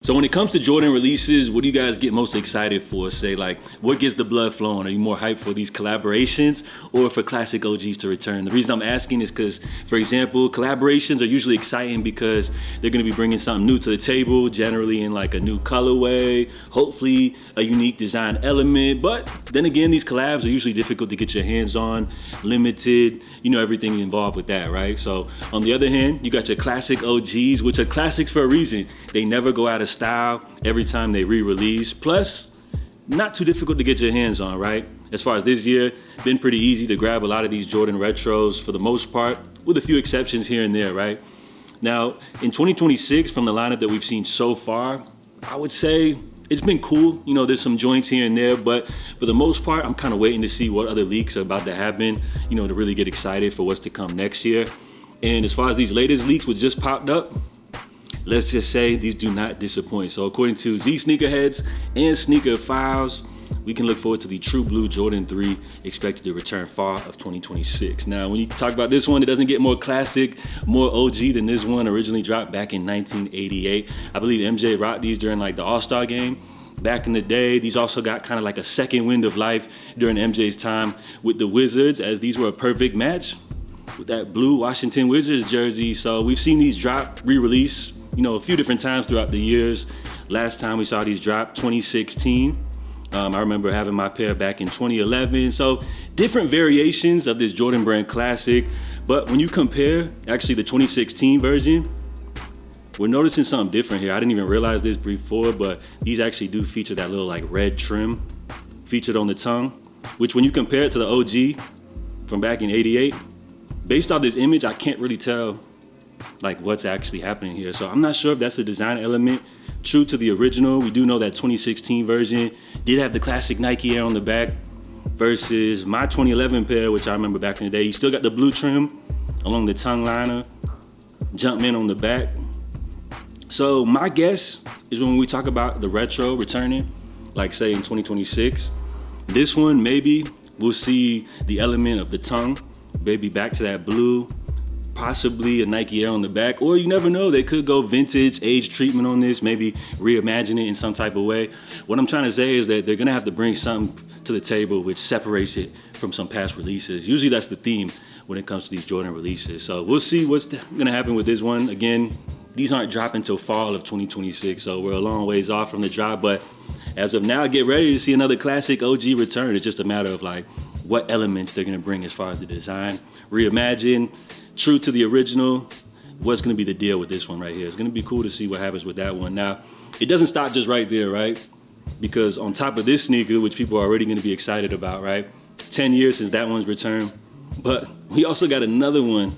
So when it comes to Jordan releases, what do you guys get most excited for? Say, like, what gets the blood flowing? Are you more hyped for these collaborations or for classic OGs to return? The reason I'm asking is because, for example, collaborations are usually exciting because they're going to be bringing something new to the table, generally in like a new colorway, hopefully a unique design element. But then again, these collabs are usually difficult to get your hands on, limited, everything involved with that, right? So on the other hand, you got your classic OGs, which are classics for a reason. They never go out of style every time they re-release. Plus, not too difficult to get your hands on, right? As far as this year, been pretty easy to grab a lot of these Jordan retros for the most part, with a few exceptions here and there, right? Now, in 2026, from the lineup that we've seen so far, I would say it's been cool. There's some joints here and there, but for the most part, I'm kind of waiting to see what other leaks are about to happen, to really get excited for what's to come next year. And as far as these latest leaks, which just popped up, let's just say these do not disappoint. So according to Z Sneakerheads and Sneaker Files, we can look forward to the True Blue Jordan 3 expected to return fall of 2026. Now, when you talk about this one, it doesn't get more classic, more OG than this one originally dropped back in 1988. I believe MJ rocked these during like the All-Star game back in the day. These also got kind of like a second wind of life during MJ's time with the Wizards, as these were a perfect match with that blue Washington Wizards jersey. So we've seen these drop, re-release, a few different times throughout the years. Last time we saw these drop, 2016. I remember having my pair back in 2011. So different variations of this Jordan Brand classic. But when you compare actually the 2016 version, we're noticing something different here. I didn't even realize this before, but these actually do feature that little like red trim featured on the tongue, which when you compare it to the OG from back in 88, based off this image, I can't really tell like what's actually happening here. So I'm not sure if that's a design element true to the original. We do know that 2016 version did have the classic Nike Air on the back versus my 2011 pair, which I remember back in the day. You still got the blue trim along the tongue liner, Jumpman on the back. So my guess is when we talk about the retro returning, like say in 2026, this one maybe we'll see the element of the tongue, maybe back to that blue, possibly a Nike Air on the back, or you never know, they could go vintage, age treatment on this, maybe reimagine it in some type of way. What I'm trying to say is that they're gonna have to bring something to the table which separates it from some past releases. Usually that's the theme when it comes to these Jordan releases. So we'll see what's gonna happen with this one. Again, these aren't dropping until fall of 2026, so we're a long ways off from the drop, but as of now, get ready to see another classic OG return. It's just a matter of like what elements they're gonna bring as far as the design, reimagine, true to the original. What's gonna be the deal with this one right here? It's gonna be cool to see what happens with that one. Now, it doesn't stop just right there, right? Because on top of this sneaker, which people are already gonna be excited about, right? 10 years since that one's returned. But we also got another one,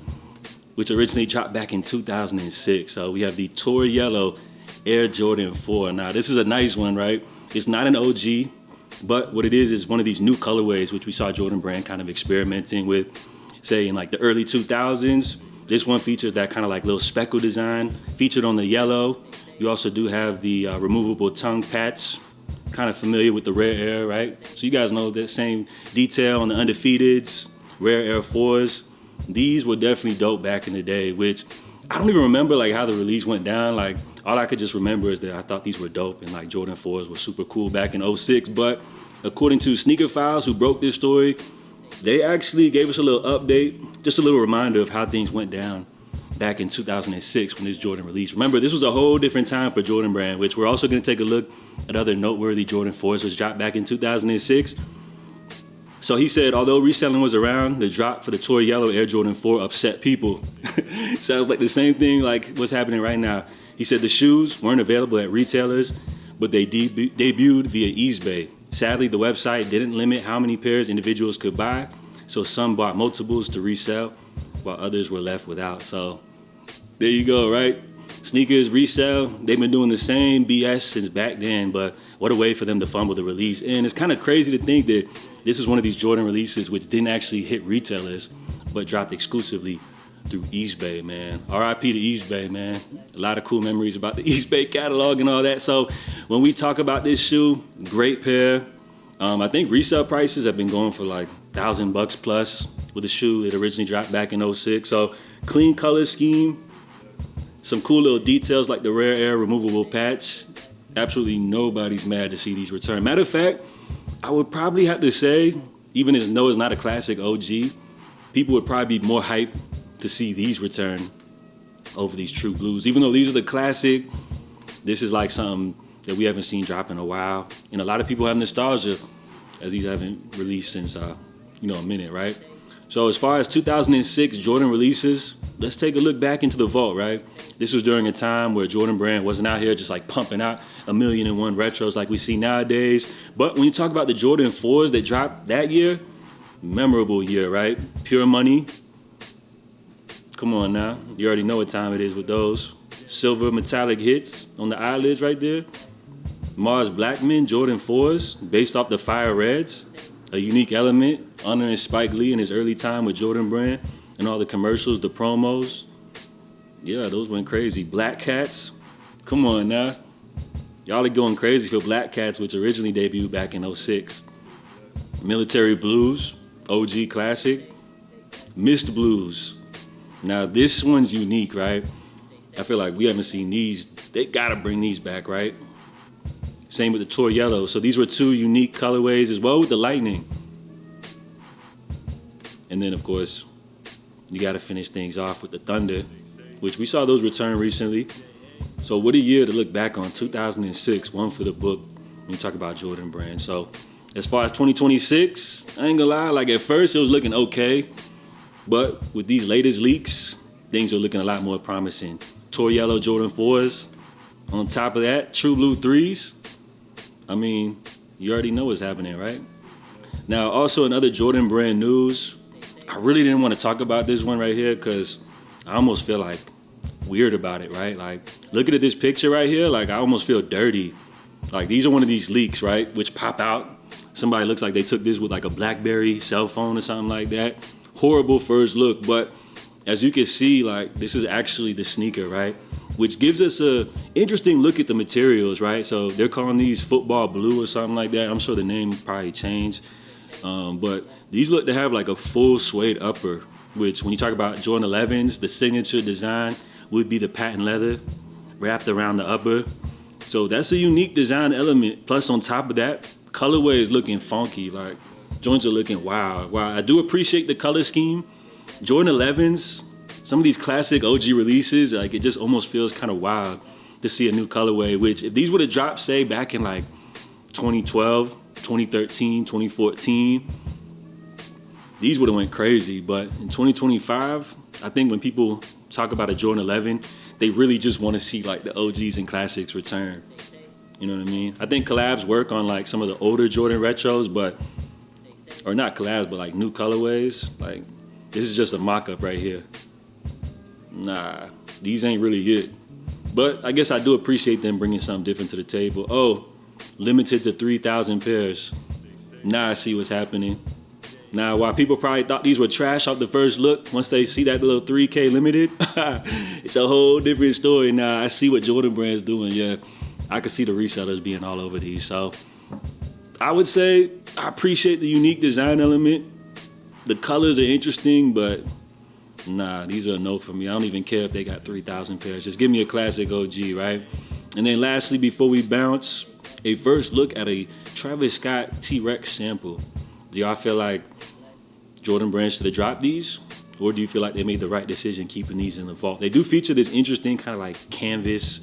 which originally dropped back in 2006. So we have the Tour Yellow Air Jordan 4. Now, this is a nice one, right? It's not an OG, but what it is one of these new colorways, which we saw Jordan Brand kind of experimenting with, say in like the early 2000s. This one features that kind of like little speckle design featured on the yellow. You also do have the removable tongue patch, kind of familiar with the Rare Air, right? So you guys know that same detail on the Undefeateds, Rare Air 4s. These were definitely dope back in the day, which I don't even remember like how the release went down. Like all I could just remember is that I thought these were dope and like Jordan 4s were super cool back in 06. But according to Sneaker Files, who broke this story, they actually gave us a little update, just a little reminder of how things went down back in 2006 when this Jordan released. Remember, this was a whole different time for Jordan Brand, which we're also gonna take a look at other noteworthy Jordan 4s which dropped back in 2006. So he said, although reselling was around, the drop for the Tour Yellow Air Jordan 4 upset people. Sounds like the same thing like what's happening right now. He said the shoes weren't available at retailers, but they debuted via eBay. Sadly, the website didn't limit how many pairs individuals could buy, so some bought multiples to resell, while others were left without. So there you go, right? Sneakers resell, they've been doing the same BS since back then, but what a way for them to fumble the release. And it's kind of crazy to think that this is one of these Jordan releases which didn't actually hit retailers, but dropped exclusively through eBay, man. RIP to eBay, man. A lot of cool memories about the eBay catalog and all that. So when we talk about this shoe, great pair. I think resale prices have been going for like $1,000 plus with the shoe. It originally dropped back in 06. So clean color scheme, Some cool little details like the rare air removable patch. Absolutely nobody's mad to see these return. Matter of fact, I would probably have to say, even though it's not a classic OG, people would probably be more hyped to see these return over these True Blues. Even though these are the classic, this is like something that we haven't seen drop in a while. And a lot of people have nostalgia as these haven't released since, a minute, right? So as far as 2006 Jordan releases, let's take a look back into the vault, right? This was during a time where Jordan Brand wasn't out here just like pumping out 1,000,001 retros like we see nowadays. But when you talk about the Jordan 4s that dropped that year, memorable year, right? Pure money. Come on now. You already know what time it is with those. Silver metallic hits on the eyelids right there. Mars Blackman Jordan 4s based off the Fire Reds. A unique element, honoring Spike Lee in his early time with Jordan Brand and all the commercials, the promos. Yeah, those went crazy. Black Cats, come on now. Y'all are going crazy for Black Cats, which originally debuted back in 06. Military Blues, OG classic. Mist Blues. Now this one's unique, right? I feel like we haven't seen these. They gotta bring these back, right? Same with the Tour Yellow. So these were two unique colorways as well with the Lightning. And then of course, you gotta finish things off with the Thunder, which we saw those return recently. So what a year to look back on, 2006, one for the book when you talk about Jordan Brand. So as far as 2026, I ain't gonna lie, like at first it was looking okay, but with these latest leaks, things are looking a lot more promising. Tour Yellow Jordan 4s, on top of that, True Blue 3s. I mean, you already know what's happening, right? Now, also in other Jordan Brand news, I really didn't want to talk about this one right here because I almost feel like weird about it, right? Like, looking at this picture right here, like I almost feel dirty. Like these are one of these leaks, right? Which pop out. Somebody looks like they took this with like a BlackBerry cell phone or something like that. Horrible first look, but as you can see, like this is actually the sneaker, right? Which gives us a interesting look at the materials, right? So they're calling these football blue or something like that. I'm sure the name probably changed. But these look to have like a full suede upper, which when you talk about Jordan 11s, the signature design would be the patent leather wrapped around the upper. So that's a unique design element. Plus on top of that, colorway is looking funky. Like joints are looking wild. Wow, I do appreciate the color scheme. Jordan 11s, some of these classic OG releases, like it just almost feels kind of wild to see a new colorway, which if these would have dropped, say, back in like 2012, 2013, 2014, these would have went crazy. But in 2025, I think when people talk about a Jordan 11, they really just want to see like the OGs and classics return. You know what I mean? I think collabs work on like some of the older Jordan retros, or not collabs, but like new colorways. Like this is just a mock-up right here. Nah, these ain't really it. But I guess I do appreciate them bringing something different to the table. Oh, limited to 3,000 pairs. Now I see what's happening. Now, while people probably thought these were trash off the first look, once they see that little 3K limited, it's a whole different story now. I see what Jordan Brand's doing, yeah. I can see the resellers being all over these. So I would say I appreciate the unique design element. The colors are interesting, but nah, these are a no for me. I don't even care if they got 3,000 pairs. Just give me a classic OG, right? And then lastly, before we bounce, a first look at a Travis Scott T-Rex sample. Do y'all feel like Jordan Brand should have dropped these? Or do you feel like they made the right decision keeping these in the vault? They do feature this interesting kind of like canvas,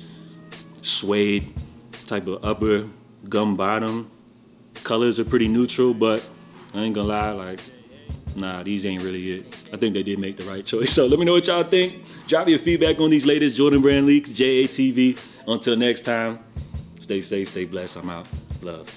suede type of upper, gum bottom. Colors are pretty neutral, but I ain't gonna lie, like, nah, these ain't really it. I think they did make the right choice. So let me know what y'all think. Drop your feedback on these latest Jordan Brand leaks, JATV. Until next time, stay safe, stay blessed. I'm out. Love.